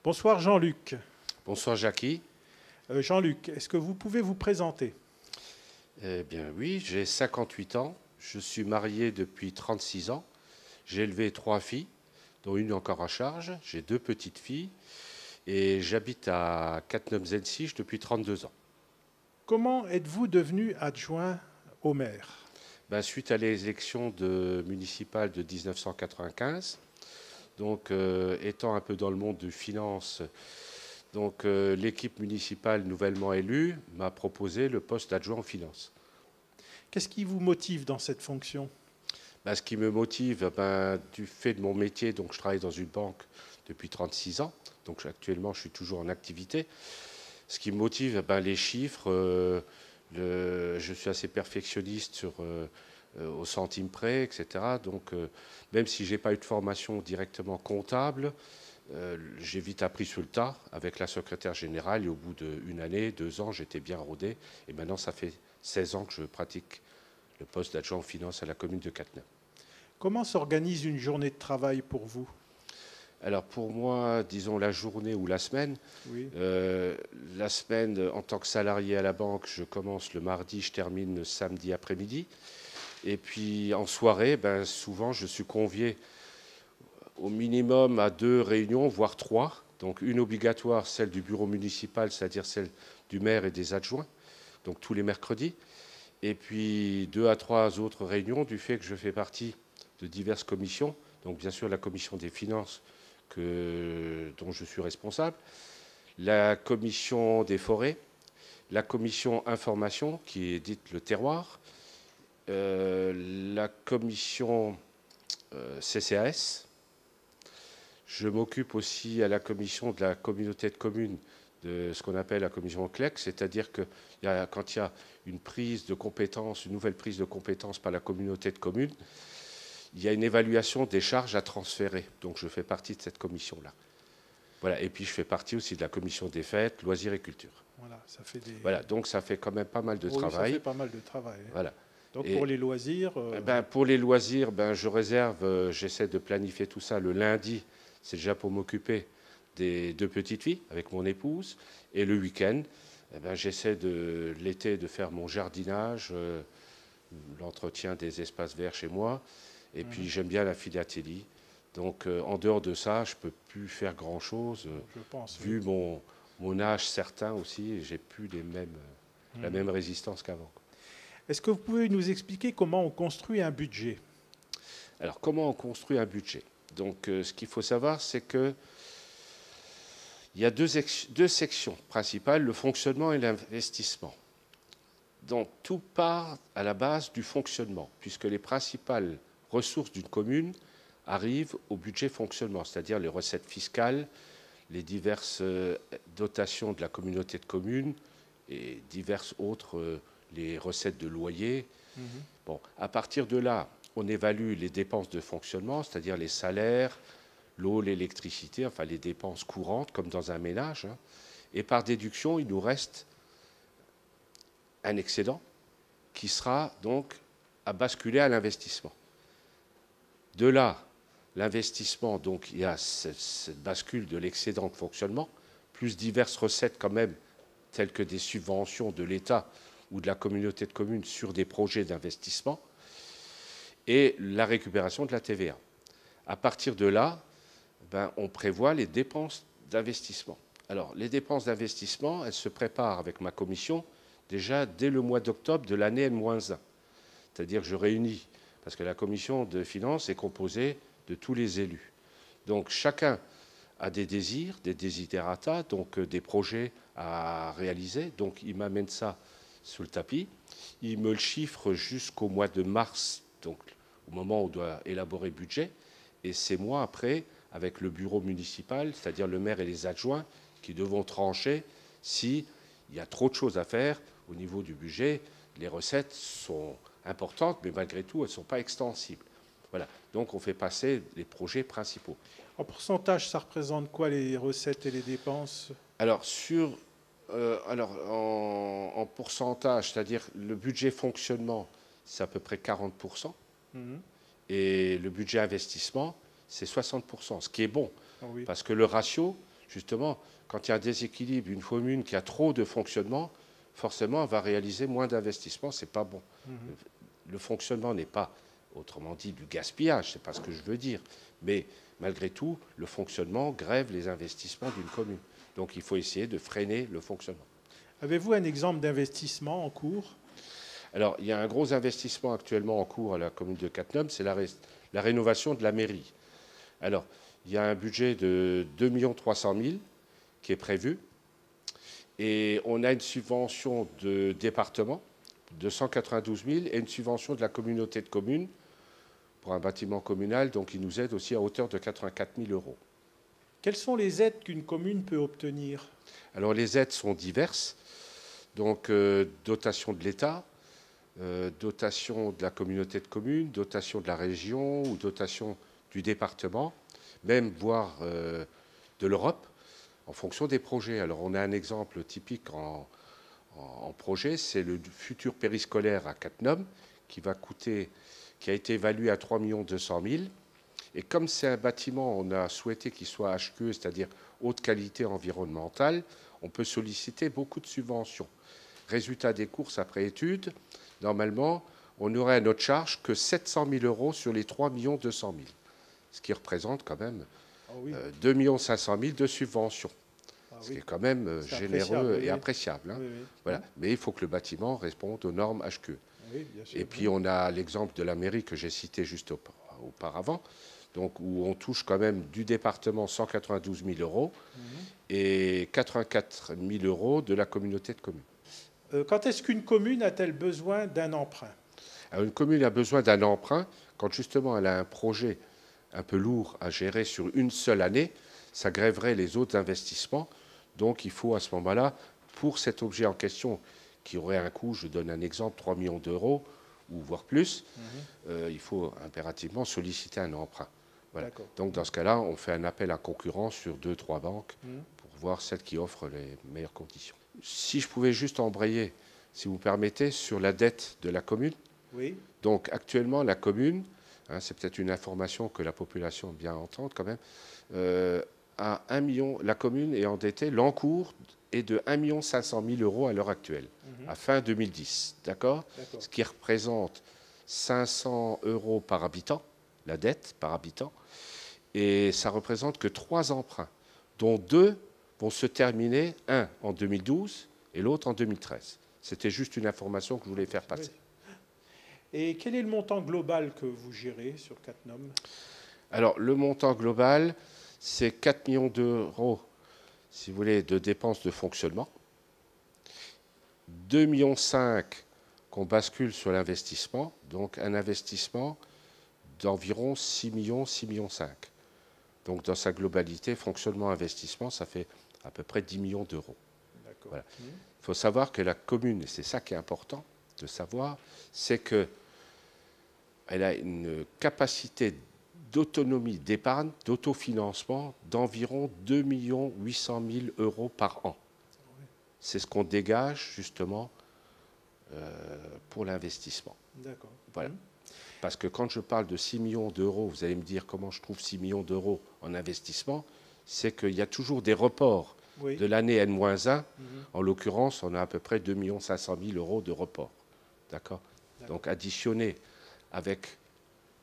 Bonsoir Jean-Luc. Bonsoir Jackie. Jean-Luc, est-ce que vous pouvez vous présenter? Eh bien oui, j'ai 58 ans, je suis marié depuis 36 ans, j'ai élevé 3 filles, dont une encore à charge, j'ai 2 petites filles et j'habite à Cattenom-Zensige depuis 32 ans. Comment êtes-vous devenu adjoint au maire? Suite à l'élection municipale de 1995, donc étant un peu dans le monde de finance, donc l'équipe municipale nouvellement élue m'a proposé le poste d'adjoint aux finances. Qu'est-ce qui vous motive dans cette fonction? Ce qui me motive, du fait de mon métier, donc je travaille dans une banque depuis 36 ans, donc actuellement je suis toujours en activité. Ce qui me motive, les chiffres, je suis assez perfectionniste au centime près, etc. Donc même si je n'ai pas eu de formation directement comptable, j'ai vite appris sur le tas avec la secrétaire générale et au bout d'une année, 2 ans, j'étais bien rodé. Et maintenant, ça fait 16 ans que je pratique le poste d'adjoint aux finances à la commune de Cattenom. Comment s'organise une journée de travail pour vous? Alors pour moi, disons la journée ou la semaine. Oui. La semaine, en tant que salarié à la banque, je commence le mardi, je termine le samedi après-midi. Et puis en soirée, souvent je suis convié au minimum à 2 réunions, voire 3. Donc une obligatoire, celle du bureau municipal, c'est-à-dire celle du maire et des adjoints, donc tous les mercredis. Et puis 2 à 3 autres réunions du fait que je fais partie de diverses commissions. Donc bien sûr la commission des finances dont je suis responsable, la commission des forêts, la commission information qui est dite le terroir, la commission CCAS. Je m'occupe aussi à la commission de la communauté de communes de ce qu'on appelle la commission CLEC, c'est-à-dire que quand il y a une prise de compétence, une nouvelle prise de compétence par la communauté de communes, il y a une évaluation des charges à transférer. Donc je fais partie de cette commission-là. Voilà. Et puis je fais partie aussi de la commission des fêtes, loisirs et culture. Voilà, ça fait des... Voilà, donc ça fait quand même pas mal de travail. Ça fait pas mal de travail. Voilà. Donc Et pour les loisirs... pour les loisirs, je réserve, j'essaie de planifier tout ça le lundi. C'est déjà pour m'occuper des 2 petites filles avec mon épouse. Et le week-end, j'essaie l'été de faire mon jardinage, l'entretien des espaces verts chez moi. Et puis j'aime bien la philatélie. Donc en dehors de ça, je ne peux plus faire grand-chose. Je pense, vu mon âge certain aussi, j'ai plus la même résistance qu'avant. Est-ce que vous pouvez nous expliquer comment on construit un budget? Alors comment on construit un budget? Donc ce qu'il faut savoir, c'est que il y a deux sections principales, le fonctionnement et l'investissement. Donc tout part à la base du fonctionnement, puisque les principales ressources d'une commune arrivent au budget fonctionnement, c'est-à-dire les recettes fiscales, les diverses dotations de la communauté de communes et diverses autres, les recettes de loyer. Bon, à partir de là, on évalue les dépenses de fonctionnement, c'est-à-dire les salaires, l'eau, l'électricité, enfin les dépenses courantes, comme dans un ménage. Et par déduction, il nous reste un excédent qui sera donc à basculer à l'investissement. De là, l'investissement, donc il y a cette bascule de l'excédent de fonctionnement, plus diverses recettes quand même, telles que des subventions de l'État ou de la communauté de communes sur des projets d'investissement, et la récupération de la TVA. À partir de là, on prévoit les dépenses d'investissement. Alors, les dépenses d'investissement, elles se préparent avec ma commission déjà dès le mois d'octobre de l'année N-1. C'est-à-dire que je réunis, parce que la commission de finances est composée de tous les élus. Donc, chacun a des désirs, des desiderata, donc des projets à réaliser. Donc, il m'amène ça sous le tapis. Il me le chiffre jusqu'au mois de mars, donc au moment où on doit élaborer le budget. Et c'est moi, après, avec le bureau municipal, c'est-à-dire le maire et les adjoints, qui devront trancher s'il y a trop de choses à faire au niveau du budget. Les recettes sont importantes, mais malgré tout, elles ne sont pas extensibles. Voilà. Donc, on fait passer les projets principaux. En pourcentage, ça représente quoi les recettes et les dépenses? Alors, en pourcentage, c'est-à-dire le budget fonctionnement, c'est à peu près 40%. Et le budget investissement, c'est 60%, ce qui est bon. Oh oui. Parce que le ratio, justement, quand il y a un déséquilibre, une commune qui a trop de fonctionnement, forcément, elle va réaliser moins d'investissements. C'est pas bon. Le fonctionnement n'est pas, autrement dit, du gaspillage, c'est pas ce que je veux dire. Mais malgré tout, le fonctionnement grève les investissements d'une commune. Donc il faut essayer de freiner le fonctionnement. Avez-vous un exemple d'investissement en cours? Alors, il y a un gros investissement actuellement en cours à la commune de Cattenom, c'est la rénovation de la mairie. Alors, il y a un budget de 2 300 000 qui est prévu. Et on a une subvention de département de 192 000 et une subvention de la communauté de communes pour un bâtiment communal, donc il nous aide aussi à hauteur de 84 000 euros. Quelles sont les aides qu'une commune peut obtenir? Alors les aides sont diverses, donc dotation de l'État, dotation de la communauté de communes, dotation de la région ou dotation du département, même voire de l'Europe, en fonction des projets. Alors on a un exemple typique en projet, c'est le futur périscolaire à Cattenom, qui a été évalué à 3 200 000. Et comme c'est un bâtiment, on a souhaité qu'il soit HQE, c'est-à-dire haute qualité environnementale, on peut solliciter beaucoup de subventions. Résultat des courses après études, normalement, on n'aurait à notre charge que 700 000 euros sur les 3 200 000, ce qui représente quand même 2 500 000 de subventions, ce qui est quand même généreux et appréciable. Hein. Voilà. Mais il faut que le bâtiment réponde aux normes HQE. Bien sûr, et puis on a l'exemple de la mairie que j'ai cité juste auparavant, donc où on touche quand même du département 192 000 euros et 84 000 euros de la communauté de communes. Quand est-ce qu'une commune a-t-elle besoin d'un emprunt? Alors, une commune a besoin d'un emprunt quand justement elle a un projet un peu lourd à gérer sur une seule année, ça grèverait les autres investissements. Donc il faut à ce moment-là, pour cet objet en question, qui aurait un coût, je donne un exemple, 3 millions d'euros, ou voire plus, il faut impérativement solliciter un emprunt. Voilà. Donc dans ce cas-là, on fait un appel à concurrence sur 2-3 banques pour voir celles qui offrent les meilleures conditions. Si je pouvais juste embrayer, si vous permettez, sur la dette de la commune. Oui. Donc actuellement, la commune, c'est peut-être une information que la population bien entende quand même, à 1 million, la commune est endettée, l'encours est de 1 500 000 euros à l'heure actuelle, à fin 2010, d'accord. Ce qui représente 500 euros par habitant, la dette par habitant, et ça représente que 3 emprunts, dont 2 vont se terminer, un en 2012 et l'autre en 2013. C'était juste une information que je voulais faire passer. Et quel est le montant global que vous gérez sur Cattenom? Alors, le montant global, c'est 4 millions d'euros, si vous voulez, de dépenses de fonctionnement. 2,5 millions qu'on bascule sur l'investissement, donc un investissement d'environ 6 millions, 6,5 millions. Donc dans sa globalité, fonctionnement, investissement, ça fait à peu près 10 millions d'euros. Voilà. Il faut savoir que la commune, et c'est ça qui est important de savoir, c'est qu'elle a une capacité d'autonomie d'épargne, d'autofinancement d'environ 2 800 000 euros par an. C'est ce qu'on dégage justement pour l'investissement. D'accord. Voilà. Parce que quand je parle de 6 millions d'euros, vous allez me dire comment je trouve 6 millions d'euros en investissement, c'est qu'il y a toujours des reports de l'année N-1. En l'occurrence, on a à peu près 2 500 000 euros de report. D'accord. Donc additionné avec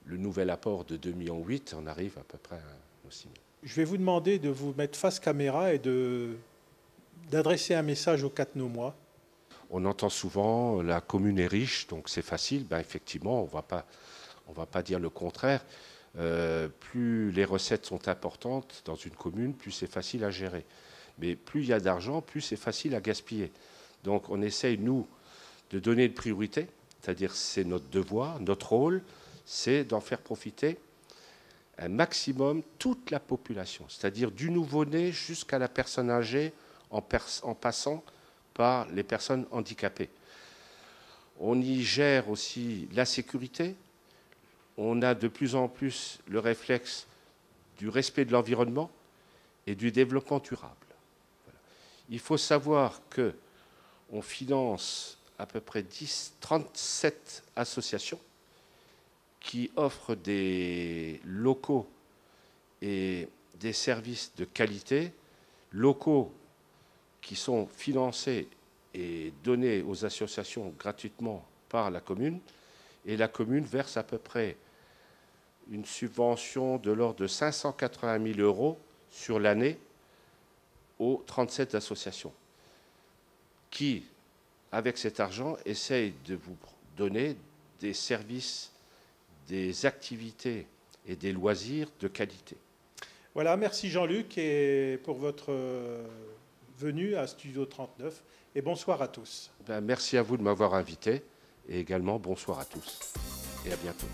le nouvel apport de 2,8 millions, on arrive à peu près à nos 6 millions. Je vais vous demander de vous mettre face caméra et d'adresser un message aux Cattenomois. On entend souvent la commune est riche, donc c'est facile. Ben, effectivement, on va pas dire le contraire. Plus les recettes sont importantes dans une commune, plus c'est facile à gérer. Mais plus il y a d'argent, plus c'est facile à gaspiller. Donc on essaye, nous, de donner une priorité, c'est-à-dire c'est notre devoir, notre rôle, c'est d'en faire profiter un maximum toute la population, c'est-à-dire du nouveau-né jusqu'à la personne âgée, en passant par les personnes handicapées. On y gère aussi la sécurité. On a de plus en plus le réflexe du respect de l'environnement et du développement durable. Voilà. Il faut savoir qu'on finance à peu près 37 associations qui offrent des locaux et des services de qualité locaux qui sont financés et donnés aux associations gratuitement par la commune, et la commune verse à peu près une subvention de l'ordre de 580 000 € sur l'année aux 37 associations qui, avec cet argent, essayent de vous donner des services, des activités et des loisirs de qualité. Voilà, merci Jean-Luc et pour votre venue à Studio 39 et bonsoir à tous. Merci à vous de m'avoir invité et également bonsoir à tous et à bientôt.